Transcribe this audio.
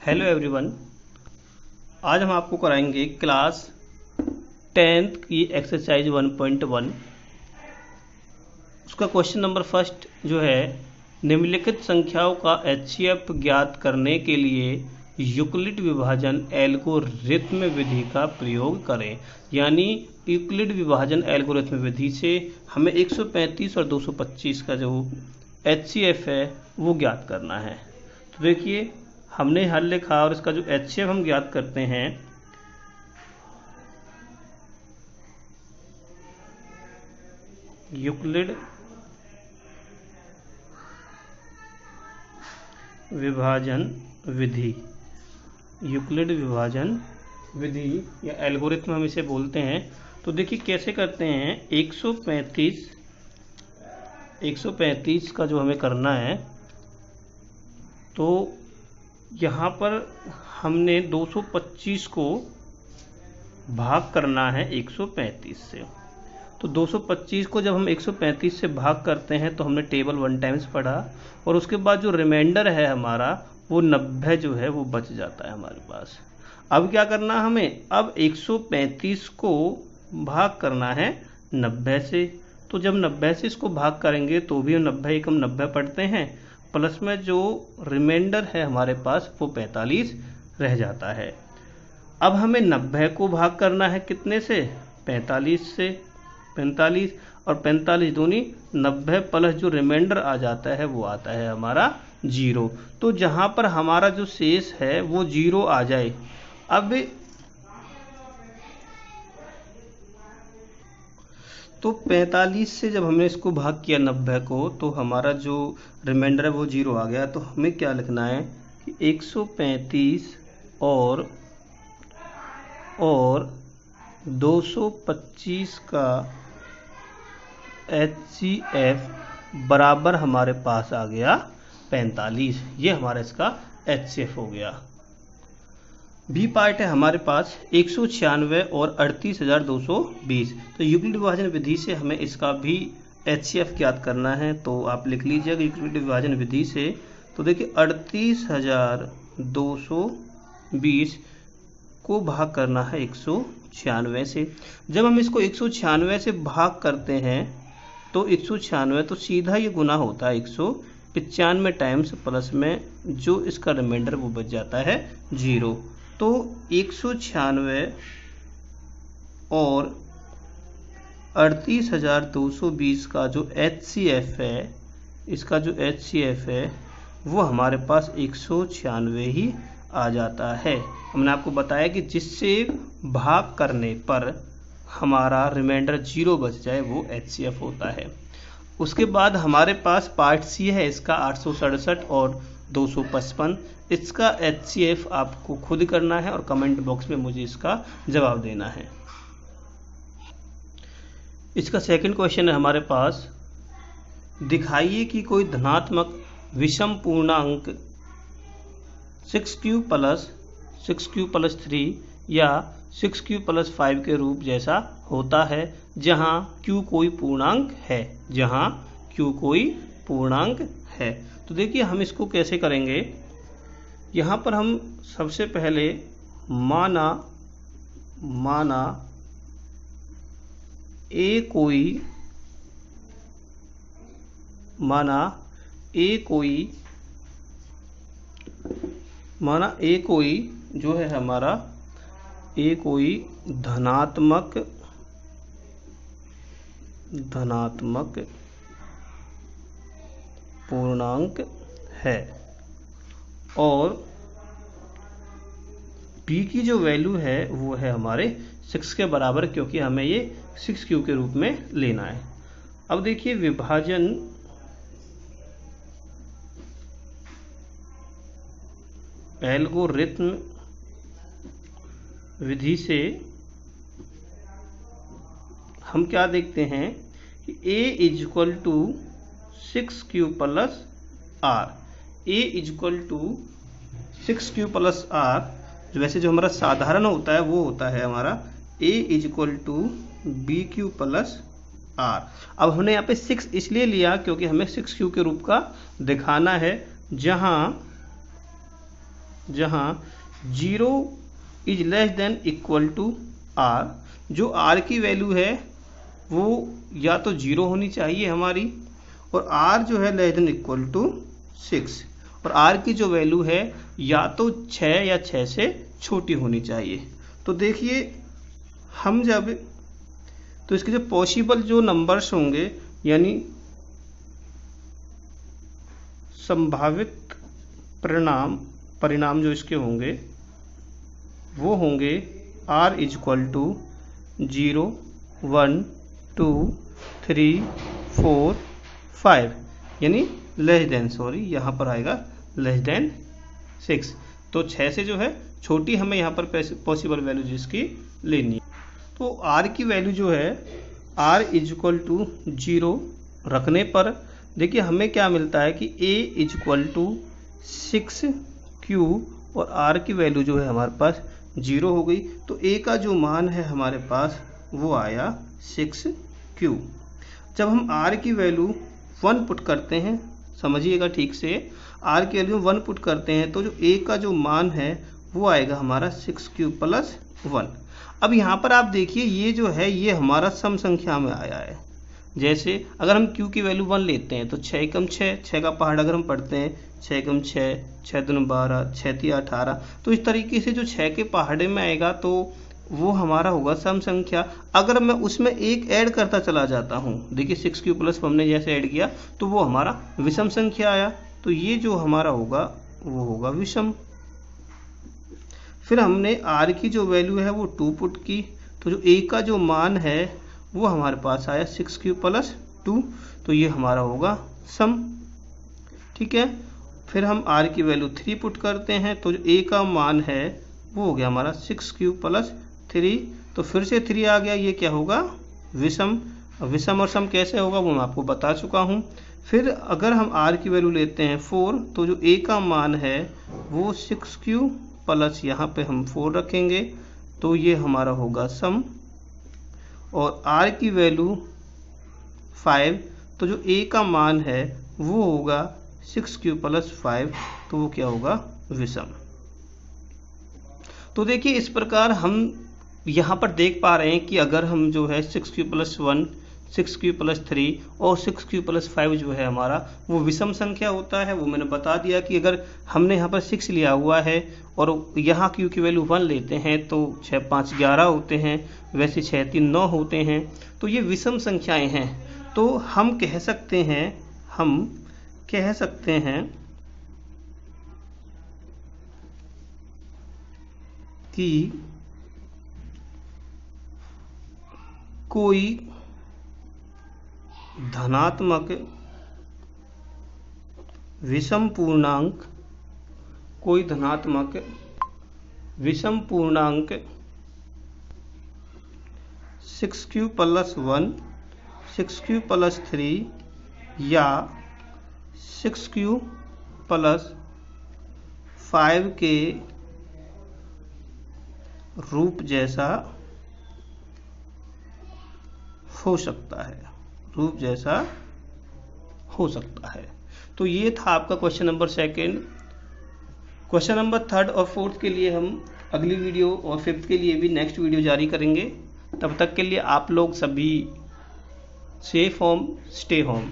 Hello everyone. आज हम आपको कराएंगे क्लास 10th की एक्सरसाइज 1.1। उसका क्वेश्चन नंबर फर्स्ट जो है, निम्नलिखित संख्याओं का HCF ज्ञात करने के लिए यूक्लिड विभाजन एल्गोरिथ्म विधि का प्रयोग करें। यानी यूक्लिड विभाजन एल्गोरिथ्म विधि से हमें 135 और 225 का जो HCF है वो ज्ञात करना है। तो देखिए, हमने हल लिखा और इसका जो HCF हम ज्ञात करते हैं, यूक्लिड विभाजन विधि, यूक्लिड विभाजन विधि या एल्गोरिथ्म हम इसे बोलते हैं। तो देखिए कैसे करते हैं। 135 का जो हमें करना है, तो यहाँ पर हमने 225 को भाग करना है 135 से। तो 225 को जब हम 135 से भाग करते हैं तो हमने टेबल 1 टाइम्स पढ़ा, और उसके बाद जो रिमाइंडर है हमारा वो 90 जो है वो बच जाता है हमारे पास। अब क्या करना हमें, अब 135 को भाग करना है 90 से। तो जब 90 से इसको भाग करेंगे तो भी 90 एकम 90 पढ़ते हैं, प्लस में जो रिमाइंडर है हमारे पास वो 45 रह जाता है। अब हमें 90 को भाग करना है कितने से, 45 से। 45 और 45 दूनी 90 प्लस जो रिमाइंडर आ जाता है वो आता है हमारा 0। तो जहां पर हमारा जो शेष है वो 0 आ जाए। अब तो 45 से जब हमने इसको भाग किया 90 को, तो हमारा जो रिमाइंडर है वो 0 आ गया। तो हमें क्या लिखना है कि 135 और 225 का HCF बराबर हमारे पास आ गया 45। ये हमारा इसका HCF हो गया। बी पार्ट है हमारे पास 196 और 38,220। तो यूक्लिड विभाजन विधि से हमें इसका भी HCF ज्ञात करना है। तो आप लिख लीजिएगा यूक्लिड विभाजन विधि से। तो देखिए 38,220 को भाग करना है 196 से। जब हम इसको 196 से भाग करते हैं तो 196 तो सीधा ये गुना होता है 195 टाइम्स, प्लस में जो इसका रिमाइंडर वो बच जाता है 0। तो 196 और 38,220 का जो HCF है, इसका जो HCF है वो हमारे पास 196 ही आ जाता है। हमने आपको बताया कि जिससे भाग करने पर हमारा रिमाइंडर 0 बच जाए वो HCF होता है। उसके बाद हमारे पास पार्ट सी है, इसका 867 और 255। इसका HCF आपको खुद करना है और कमेंट बॉक्स में मुझे इसका जवाब देना है। इसका सेकंड क्वेश्चन है हमारे पास, दिखाइए कि कोई धनात्मक विषम पूर्णांक 6q + 3 या 6q + 5 के रूप जैसा होता है जहां q कोई पूर्णांक है, जहां q कोई पूर्णांक है। तो देखिए हम इसको कैसे करेंगे। यहाँ पर हम सबसे पहले माना a कोई जो है हमारा a कोई धनात्मक पूर्णांक है और b की जो वैल्यू है वो है हमारे 6 के बराबर, क्योंकि हमें ये 6q के रूप में लेना है। अब देखिए विभाजन एल्गोरिथ्म विधि से हम क्या देखते हैं कि a = 6q + r। a = 6q + r, वैसे जो हमारा साधारण होता है वो होता है हमारा a = bq + r। अब हमने यहाँ पे 6 इसलिए लिया क्योंकि हमें 6q के रूप का दिखाना है, जहां जहाँ 0 is less than equal to R, जो आर की वैल्यू है वो या तो 0 होनी चाहिए हमारी, और आर जो है लेस देन इक्वल टू 6, और आर की जो वैल्यू है या तो 6 या 6 से छोटी होनी चाहिए। तो देखिए हम जब तो इसके जो पॉसिबल जो नंबर्स होंगे यानी संभावित परिणाम जो इसके होंगे वो होंगे r इज इक्वल टू 0, 1, 2, 3, 4, 5 यानी लेस देन, सॉरी यहाँ पर आएगा लेस देन 6। तो 6 से जो है छोटी हमें यहाँ पर पॉसिबल वैल्यू जिसकी लेनी है। तो r की वैल्यू जो है r इज इक्वल टू 0 रखने पर देखिए हमें क्या मिलता है कि a is equal to 6q और r की वैल्यू जो है हमारे पास 0 हो गई। तो a का जो मान है हमारे पास वो आया 6q। जब हम r की वैल्यू 1 पुट करते हैं, समझिएगा ठीक से, r की वैल्यू 1 पुट करते हैं तो जो a का जो मान है वो आएगा हमारा 6q प्लस 1। अब यहाँ पर आप देखिए ये जो है ये हमारा सम संख्या में आया है। जैसे अगर हम q की वैल्यू 1 लेते हैं तो 6 एकम 6 का पहाड़ अगर हम पढ़ते हैं 6 एकम 6, 6 दूनी 12, 6 तिया 18, तो इस तरीके से जो 6 के पहाड़े में आएगा तो वो हमारा होगा सम संख्या। अगर मैं उसमें एक ऐड करता चला जाता हूँ, देखिए 6q प्लस हमने जैसे ऐड किया तो वो हमारा विषम संख्या आया, तो ये जो हमारा होगा वो होगा विषम। फिर हमने r की जो वैल्यू है वो 2 पुट की, तो जो a का जो मान है वो हमारे पास आया 6q प्लस 2, तो ये हमारा होगा सम। ठीक है, फिर हम r की वैल्यू 3 पुट करते हैं तो जो a का मान है वो हो गया हमारा 6q प्लस 3, तो फिर से 3 आ गया, ये क्या होगा विषम। विषम और सम कैसे होगा वो मैं आपको बता चुका हूँ। फिर अगर हम r की वैल्यू लेते हैं 4 तो जो a का मान है वो 6q प्लस यहाँ पे हम 4 रखेंगे तो ये हमारा होगा सम। और r की वैल्यू 5 तो जो a का मान है वो होगा 6q प्लस 5, तो वो क्या होगा विषम। तो देखिए इस प्रकार हम यहाँ पर देख पा रहे हैं कि अगर हम जो है 6q प्लस 1, 6q प्लस 3 और 6q प्लस 5 जो है हमारा वो विषम संख्या होता है। वो मैंने बता दिया कि अगर हमने यहाँ पर 6 लिया हुआ है और यहाँ q की वैल्यू 1 लेते हैं तो 6 5 11 होते हैं, वैसे 6 3 9 होते हैं, तो ये विषम संख्याएं हैं। तो हम कह सकते हैं कि कोई धनात्मक विषम पूर्णांक 6q प्लस 1, 6q प्लस 3 या 6q प्लस 5 के रूप जैसा हो सकता है। तो ये था आपका क्वेश्चन नंबर 2। क्वेश्चन नंबर 3 और 4 के लिए हम अगली वीडियो और 5th के लिए भी नेक्स्ट वीडियो जारी करेंगे। तब तक के लिए आप लोग सभी सेफ होम, स्टे होम।